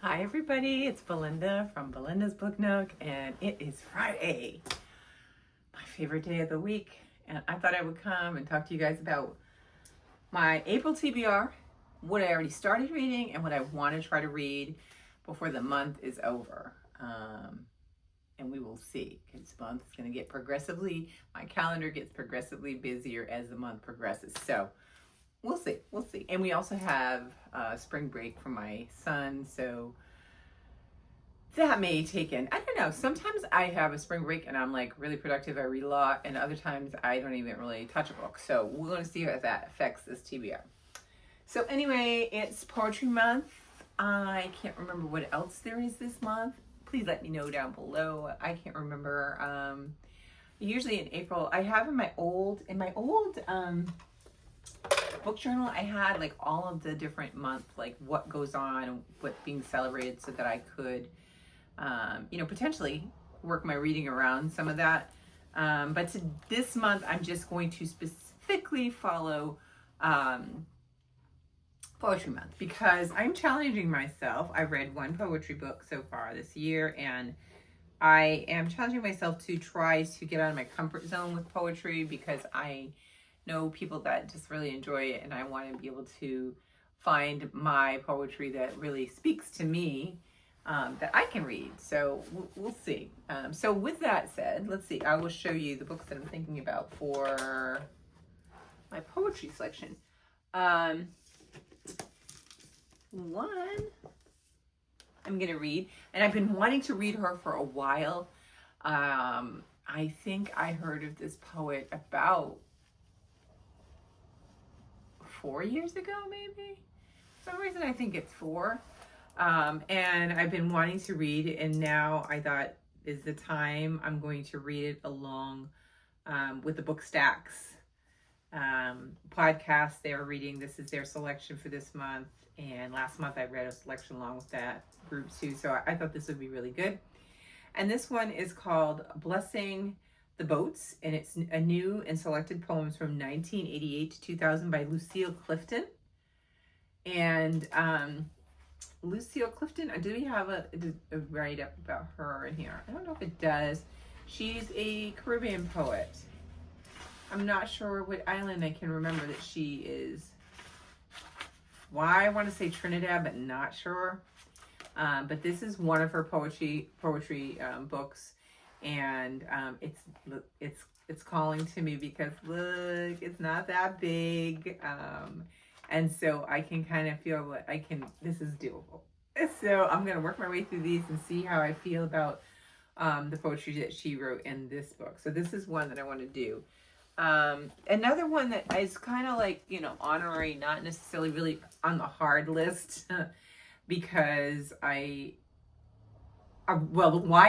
Hi everybody, it's Belinda from Belinda's Book Nook, and it is Friday, my favorite day of the week. And I thought I would come and talk to you guys about my April TBR, what I already started reading, and what I want to try to read before the month is over. And we will see, because this month is going to get my calendar gets progressively busier as the month progresses. So we'll see. And we also have spring break for my son, so that may take in, I don't know, sometimes I have a spring break and I'm like really productive, I read a lot, and other times I don't even really touch a book. So we're going to see how that affects this TBR. So anyway, it's poetry month. I can't remember what else there is this month. Please let me know down below. I can't remember. Usually in April, I have in my old book journal, I had like all of the different months, like what goes on and what's being celebrated, so that I could, potentially work my reading around some of that. But this month, I'm just going to specifically follow Poetry Month, because I'm challenging myself. I've read one poetry book so far this year, and I am challenging myself to try to get out of my comfort zone with poetry, because I know people that just really enjoy it, and I want to be able to find my poetry that really speaks to me, that I can read. So we'll see. So with that said, let's see. I will show you the books that I'm thinking about for my poetry selection. One I'm gonna read, and I've been wanting to read her for a while. I think I heard of this poet about 4 years ago, maybe. For some reason I think it's 4. And I've been wanting to read it, and now I thought is the time. I'm going to read it along with the Book Stacks podcast. They're reading, this is their selection for this month, and last month I read a selection along with that group too, so I thought this would be really good. And this one is called Blessing the Boats, and it's a new and selected poems from 1988 to 2000 by Lucille Clifton. And Lucille Clifton, do we have a write-up about her in here? I don't know if it does. She's a Caribbean poet. I'm not sure what island. I can remember that she is. Why I want to say Trinidad, but not sure. But this is one of her poetry books, and it's calling to me, because look, it's not that big, and so I can kind of feel like this is doable. So I'm gonna work my way through these and see how I feel about the poetry that she wrote in this book. So this is one that I want to do. Another one that is kind of like, honorary, not necessarily really on the hard list, because why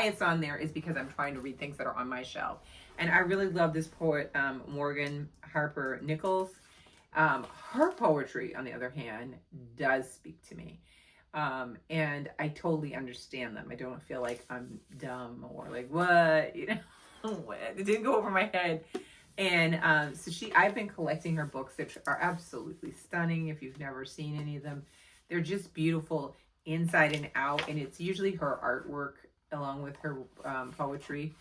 it's on there is because I'm trying to read things that are on my shelf. And I really love this poet, Morgan Harper Nichols. Her poetry, on the other hand, does speak to me. And I totally understand them. I don't feel like I'm dumb or like, what? It didn't go over my head. And so I've been collecting her books that are absolutely stunning. If you've never seen any of them, they're just beautiful inside and out. And it's usually her artwork along with her poetry.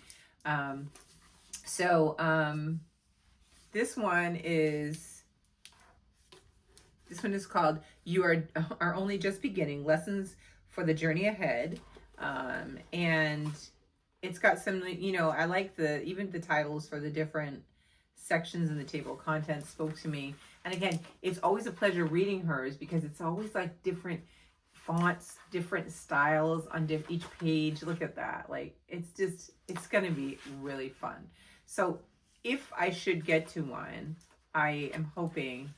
This one is called You Are Only Just Beginning, Lessons for the Journey Ahead. And it's got some, I like even the titles for the different sections in the table of contents spoke to me. And again, it's always a pleasure reading hers, because it's always like different fonts, different styles on each page. Look at that. Like, it's going to be really fun. So if I should get to one, I am hoping,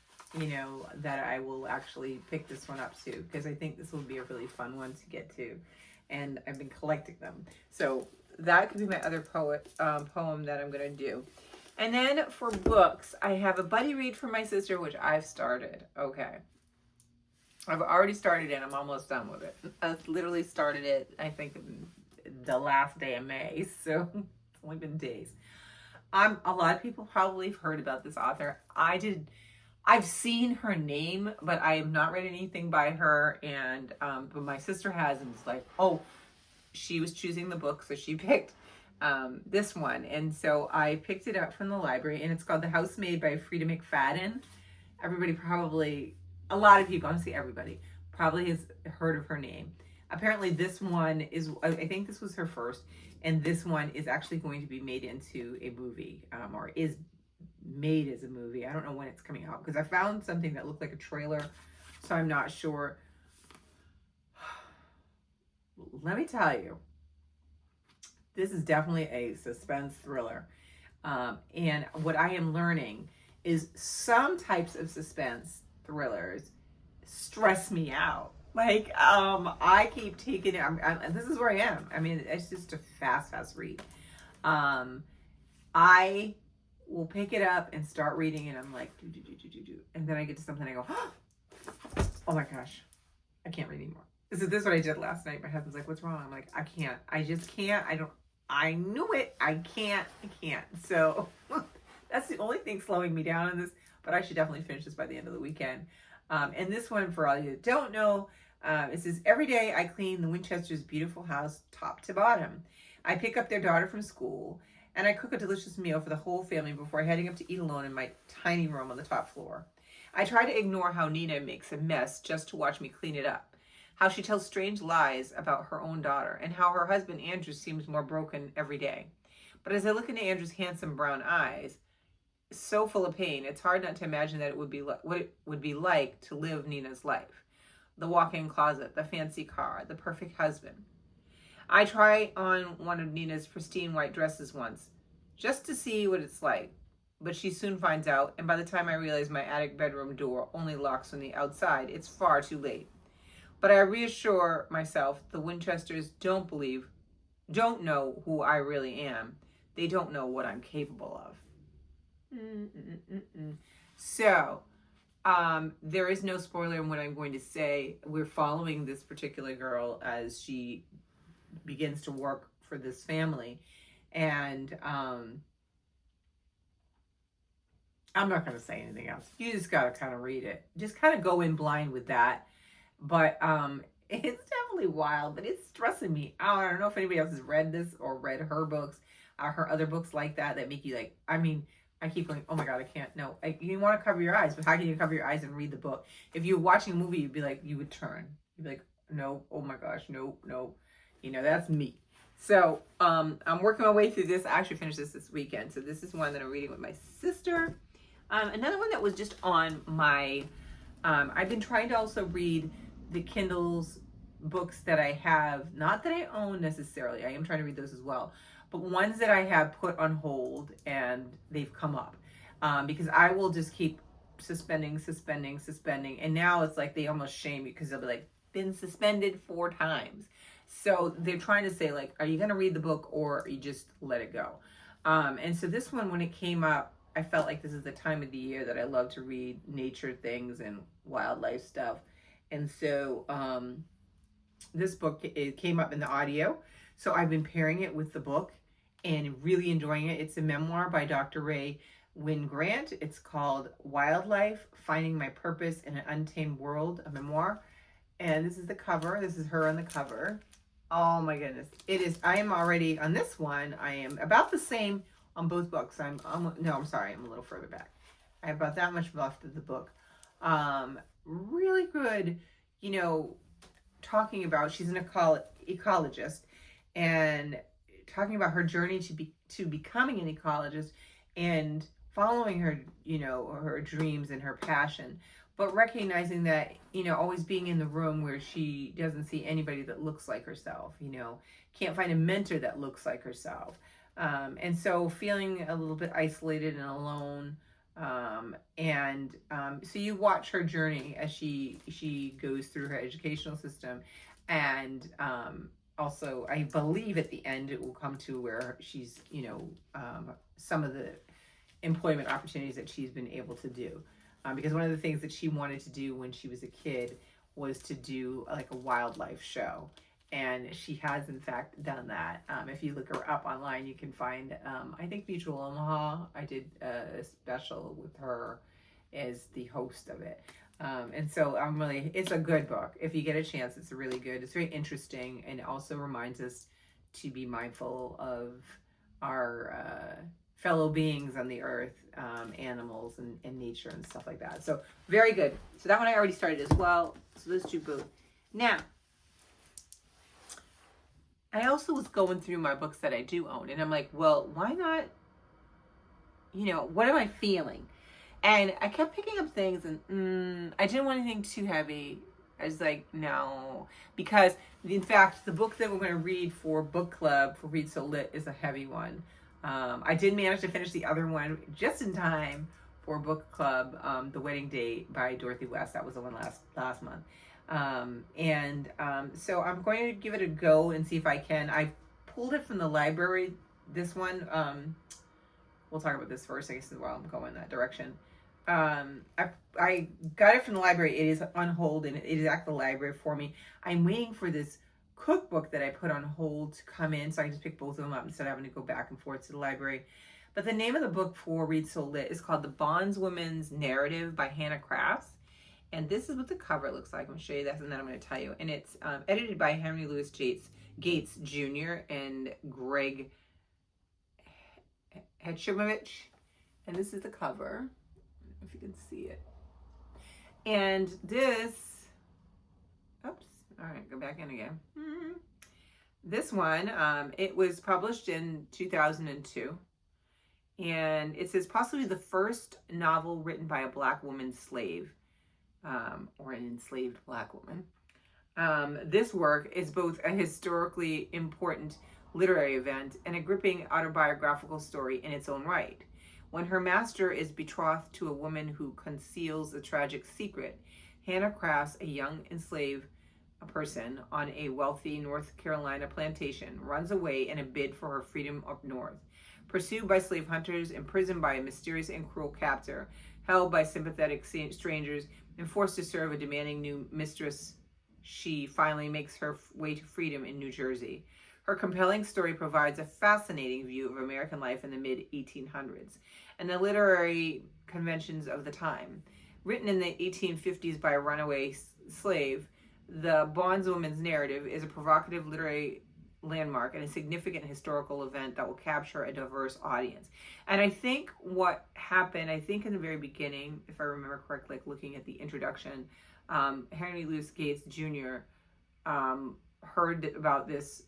that I will actually pick this one up too, because I think this will be a really fun one to get to. And I've been collecting them. So that could be my other poem that I'm going to do. And then for books, I have a buddy read for my sister, which I've started. Okay. I've already started it. I'm almost done with it. I literally started it, I think, the last day of May. So it's only been days. A lot of people probably have heard about this author. I did I've seen her name, but I have not read anything by her. And but my sister has, and it's like, oh, she was choosing the book, so she picked this one, and so I picked it up from the library, and it's called The House Maid by Frida McFadden. Everybody probably, a lot of people, honestly, everybody probably has heard of her name. Apparently, this one is, I think this was her first, and this one is actually going to be made into a movie, or is made as a movie. I don't know when it's coming out because I found something that looked like a trailer, so I'm not sure. Let me tell you, this is definitely a suspense thriller. And what I am learning is some types of suspense thrillers stress me out. Like, I keep taking it. This is where I am. I mean, it's just a fast read. I will pick it up and start reading, and I'm like, do. And then I get to something, and I go, oh my gosh, I can't read anymore. This is what I did last night. My husband's like, what's wrong? I'm like, I can't. I just can't. I knew it. I can't. So that's the only thing slowing me down in this, but I should definitely finish this by the end of the weekend. And this one, for all you that don't know, it says, every day I clean the Winchesters' beautiful house top to bottom. I pick up their daughter from school, and I cook a delicious meal for the whole family before heading up to eat alone in my tiny room on the top floor. I try to ignore how Nina makes a mess just to watch me clean it up, how she tells strange lies about her own daughter, and how her husband Andrew seems more broken every day. But as I look into Andrew's handsome brown eyes, so full of pain, it's hard not to imagine that it would be what it would be like to live Nina's life. The walk-in closet, the fancy car, the perfect husband. I try on one of Nina's pristine white dresses once, just to see what it's like. But she soon finds out, and by the time I realize my attic bedroom door only locks on the outside, it's far too late. But I reassure myself the Winchesters don't know who I really am. They don't know what I'm capable of. So, there is no spoiler in what I'm going to say. We're following this particular girl as she begins to work for this family. And I'm not going to say anything else. You just got to kind of read it. Just kind of go in blind with that. But it's definitely wild, but it's stressing me out. I don't know if anybody else has read this or read her books, her other books like that make you like, I mean, I keep going, oh my God, I can't. No, you want to cover your eyes, but how can you cover your eyes and read the book? If you're watching a movie, you'd be like, you would turn. You'd be like, no, oh my gosh, no. You know, that's me. So I'm working my way through this. I actually finished this weekend. So this is one that I'm reading with my sister. Another one that was just on my, I've been trying to also read the Kindle's books that I have, not that I own necessarily. I am trying to read those as well. But ones that I have put on hold and they've come up because I will just keep suspending. And now it's like they almost shame you because they'll be like, been suspended 4 times. So they're trying to say like, are you going to read the book or you just let it go? And so this one, when it came up, I felt like this is the time of the year that I love to read nature things and wildlife stuff. And so this book, it came up in the audio. So I've been pairing it with the book and really enjoying it. It's a memoir by Dr. Ray Wingrant. It's called Wildlife, Finding My Purpose in an Untamed World, a memoir. And this is the cover. This is her on the cover. Oh my goodness. It is, I am already, on this one, I am about the same on both books. I'm sorry, I'm a little further back. I have about that much left of the book. Really good, talking about, she's an ecologist, and talking about her journey to becoming an ecologist and following her, her dreams and her passion, but recognizing that, always being in the room where she doesn't see anybody that looks like herself, can't find a mentor that looks like herself. And so feeling a little bit isolated and alone. So you watch her journey as she goes through her educational system. And also, I believe at the end it will come to where she's, some of the employment opportunities that she's been able to do. Because one of the things that she wanted to do when she was a kid was to do like a wildlife show. And she has, in fact, done that. If you look her up online, you can find, I think Mutual Omaha, I did a special with her. is the host of it. And so it's a good book. If you get a chance, it's really good. It's very interesting, and it also reminds us to be mindful of our fellow beings on the earth, animals and nature and stuff like that. So very good. So that one I already started as well. So those two both. Now, I also was going through my books that I do own, and I'm like, well, why not, what am I feeling? And I kept picking up things, and I didn't want anything too heavy. I was like, no, because in fact, the book that we're going to read for book club for Read So Lit is a heavy one. I did manage to finish the other one just in time for book club, The Wedding Date by Dorothy West. That was the one last month. So I'm going to give it a go and see if I can. I pulled it from the library, this one. We'll talk about this first, I guess, while I'm going that direction. I got it from the library. It is on hold, and it is at the library for me. I'm waiting for this cookbook that I put on hold to come in, so I can just pick both of them up instead of having to go back and forth to the library. But the name of the book for Read So Lit is called The Bondswoman's Narrative by Hannah Crafts. And this is what the cover looks like. I'm going to show you this, and then I'm going to tell you. And it's edited by Henry Louis Gates Jr. and Greg Hetchimovich. And this is the cover, if you can see it. And this, oops, all right, go back in again. This one, it was published in 2002. And it says possibly the first novel written by a Black woman slave. Or an enslaved Black woman. This work is both a historically important literary event and a gripping autobiographical story in its own right. When her master is betrothed to a woman who conceals a tragic secret, Hannah Crafts, a young enslaved person on a wealthy North Carolina plantation, runs away in a bid for her freedom up north. Pursued by slave hunters, imprisoned by a mysterious and cruel captor, held by sympathetic strangers, and forced to serve a demanding new mistress, she finally makes her way to freedom in New Jersey. Her compelling story provides a fascinating view of American life in the mid-1800s and the literary conventions of the time. Written in the 1850s by a runaway slave, The Bondswoman's Narrative is a provocative literary landmark and a significant historical event that will capture a diverse audience. And I think what happened, in the very beginning, if I remember correctly, like looking at the introduction, Henry Louis Gates Jr. Heard about this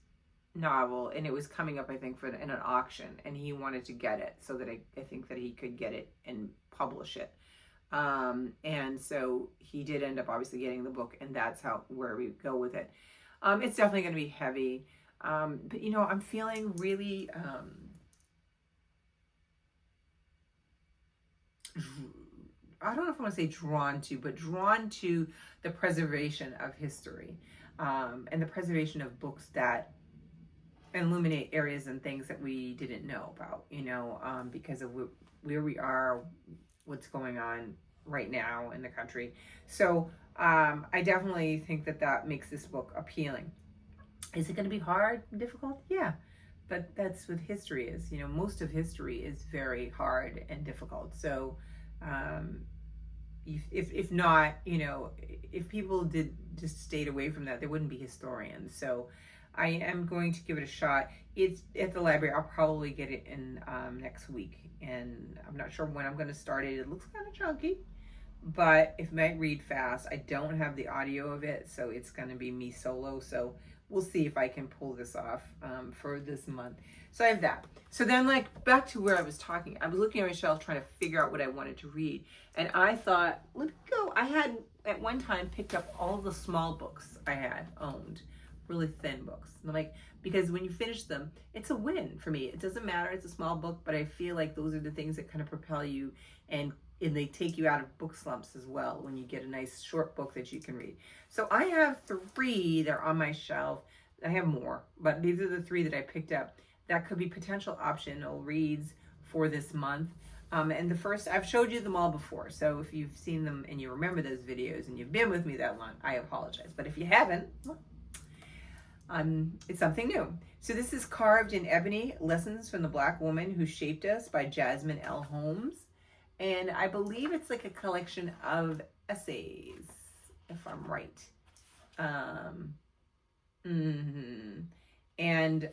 novel, and it was coming up, I think, in an auction, and he wanted to get it so that I think that he could get it and publish it. And so he did end up obviously getting the book, and that's where we go with it. It's definitely going to be heavy. But I'm feeling really, I don't know if I want to say drawn to the preservation of history, and the preservation of books that illuminate areas and things that we didn't know about, because of where we are, what's going on right now in the country. So, I definitely think that makes this book appealing. Is it going to be hard and difficult? Yeah, but that's what history is. Most of history is very hard and difficult. So, if not, if people did just stayed away from that, there wouldn't be historians. So, I am going to give it a shot. It's at the library. I'll probably get it in next week, and I'm not sure when I'm going to start it. It looks kind of chunky, but it might read fast. I don't have the audio of it, so it's going to be me solo. So we'll see if I can pull this off for this month. So I have that. So then, back to where I was talking. I was looking at my shelf trying to figure out what I wanted to read. And I thought, let me go. I had, at one time, picked up all the small books I had owned. Really thin books. Because when you finish them, it's a win for me. It doesn't matter. It's a small book, but I feel like those are the things that kind of propel you, and they take you out of book slumps as well when you get a nice short book that you can read. So I have 3 that are on my shelf. I have more, but these are the 3 that I picked up that could be potential optional reads for this month. And the first, I've showed you them all before. So if you've seen them and you remember those videos and you've been with me that long, I apologize. But if you haven't, well, it's something new. So this is Carved in Ebony, Lessons from the Black Woman Who Shaped Us by Jasmine L. Holmes. And I believe it's like a collection of essays, if I'm right. Um, mm-hmm. And,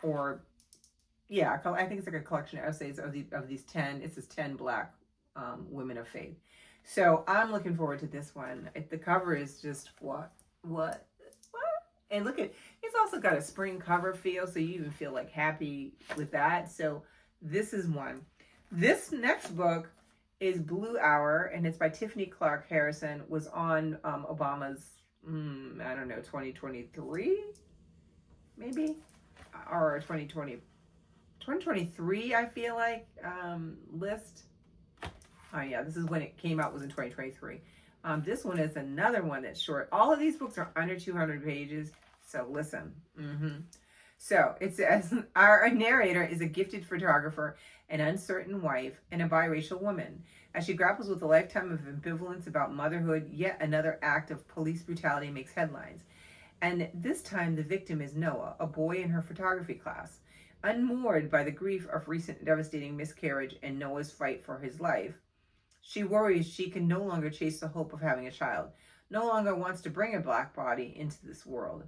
or, yeah, I think it's like a collection of essays of these 10, it says 10 Black women of faith. So I'm looking forward to this one. The cover is just what? And look at, it's also got a spring cover feel, so you even feel like happy with that. So this is one. This next book is Blue Hour, and it's by Tiffany Clark Harrison. Was on Obama's, I don't know, 2023, maybe, or 2023. I feel like list. Oh yeah, this is when it came out. Was in 2023. This one is another one that's short. All of these books are under 200 pages. So listen. So it says, our narrator is a gifted photographer, an uncertain wife, and a biracial woman. As she grapples with a lifetime of ambivalence about motherhood, yet another act of police brutality makes headlines. And this time the victim is Noah, a boy in her photography class. Unmoored by the grief of recent devastating miscarriage and Noah's fight for his life, she worries she can no longer chase the hope of having a child, no longer wants to bring a Black body into the world.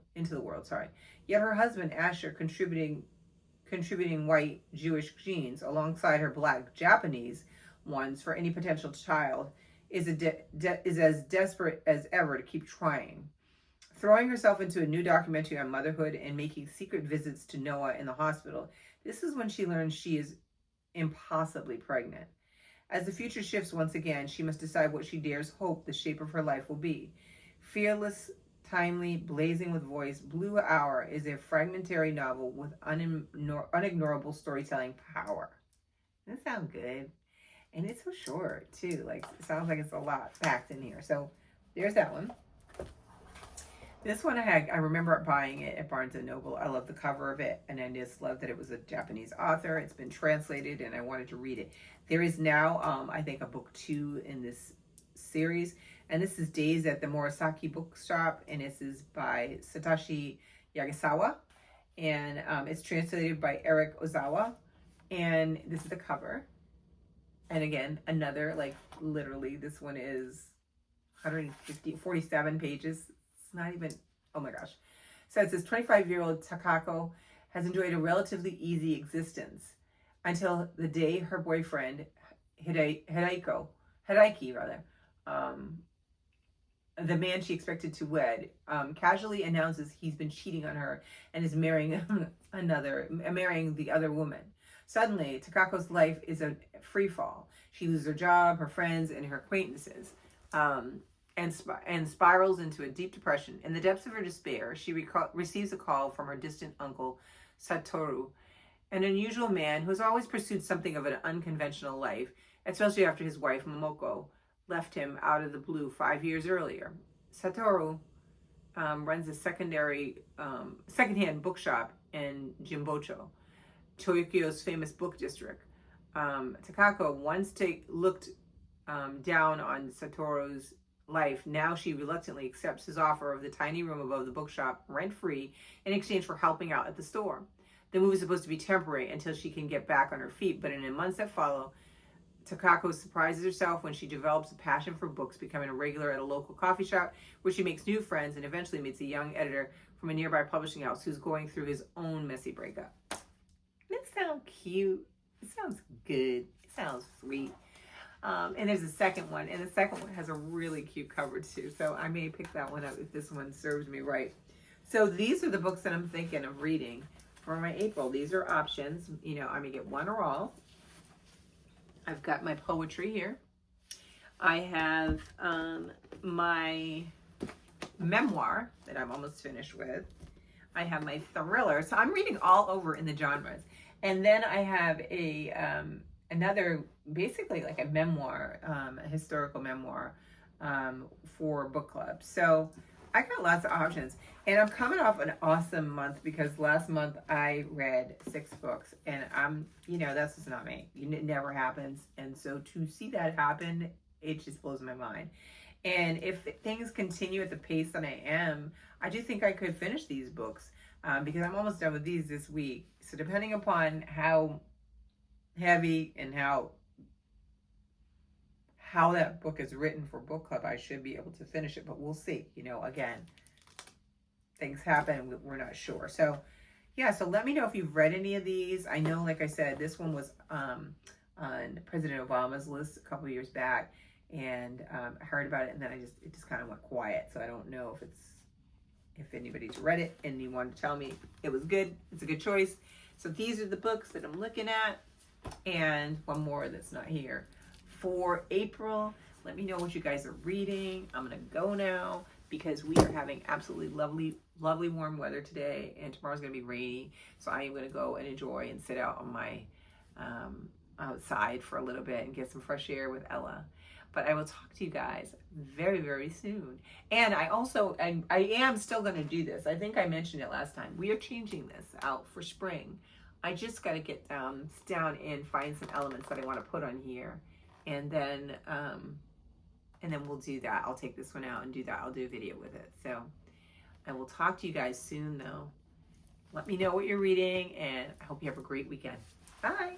Yet her husband, Asher, contributing white Jewish genes alongside her Black Japanese ones for any potential child, is as desperate as ever to keep trying. Throwing herself into a new documentary on motherhood and making secret visits to Noah in the hospital, this is when she learns she is impossibly pregnant. As the future shifts once again, she must decide what she dares hope the shape of her life will be. Fearless, timely, blazing with voice, Blue Hour is a fragmentary novel with unignorable storytelling power. That sounds good. And it's so short, too. Like, it sounds like it's a lot packed in here. So, there's that one. This one I remember buying it at Barnes & Noble. I love the cover of it, and I just love that it was a Japanese author. It's been translated, and I wanted to read it. There is now, I think, a book 2 in this series, and this is Days at the Murasaki Bookshop, and this is by Satoshi Yagasawa, and it's translated by Eric Ozawa, and this is the cover. And again, another, like, literally, this one is 47 pages. It's not even, oh my gosh. So it says 25-year-old Takako has enjoyed a relatively easy existence until the day her boyfriend, Hiraiki, the man she expected to wed, casually announces he's been cheating on her and is marrying the other woman. Suddenly, Takako's life is a free fall. She loses her job, her friends, and her acquaintances, and spirals into a deep depression. In the depths of her despair, she receives a call from her distant uncle, Satoru, an unusual man who has always pursued something of an unconventional life, especially after his wife, Momoko, left him out of the blue 5 years earlier. Satoru runs a secondhand bookshop in Jimbocho, Tokyo's famous book district. Takako once looked down on Satoru's life. Now she reluctantly accepts his offer of the tiny room above the bookshop, rent-free, in exchange for helping out at the store. The move is supposed to be temporary until she can get back on her feet, but in the months that follow, Takako surprises herself when she develops a passion for books, becoming a regular at a local coffee shop where she makes new friends and eventually meets a young editor from a nearby publishing house who's going through his own messy breakup. It sounds cute. It sounds good. It sounds sweet. And there's a second one, and the second one has a really cute cover too. So I may pick that one up if this one serves me right. So these are the books that I'm thinking of reading for my April. These are options. You know, I may get one or all. I've got my poetry here. I have my memoir that I'm almost finished with. I have my thriller. So I'm reading all over in the genres. And then I have another, basically like a memoir, a historical memoir for book club. So I got lots of options. And I'm coming off an awesome month because last month I read 6 books. And that's just not me. It never happens. And so to see that happen, it just blows my mind. And if things continue at the pace that I am, I do think I could finish these books because I'm almost done with these this week. So depending upon how heavy and how how that book is written for book club, I should be able to finish it, but we'll see. You know, again, things happen, we're not sure. So yeah, so let me know if you've read any of these. I know, like I said, this one was on President Obama's list a couple of years back, and I heard about it, and then it just kind of went quiet. So I don't know if anybody's read it and you wanted to tell me it was good. It's a good choice. So these are the books that I'm looking at, and one more that's not here. For April, let me know what you guys are reading. I'm gonna go now because we are having absolutely lovely warm weather today, and tomorrow's gonna be rainy. So I am gonna go and enjoy and sit out on my outside for a little bit and get some fresh air with Ella. But I will talk to you guys very, very soon. And I am still gonna do this. I think I mentioned it last time. We are changing this out for spring. I just gotta get down and find some elements that I wanna put on here. And then we'll do that. I'll take this one out and do that. I'll do a video with it. So I will talk to you guys soon, though. Let me know what you're reading, and I hope you have a great weekend. Bye.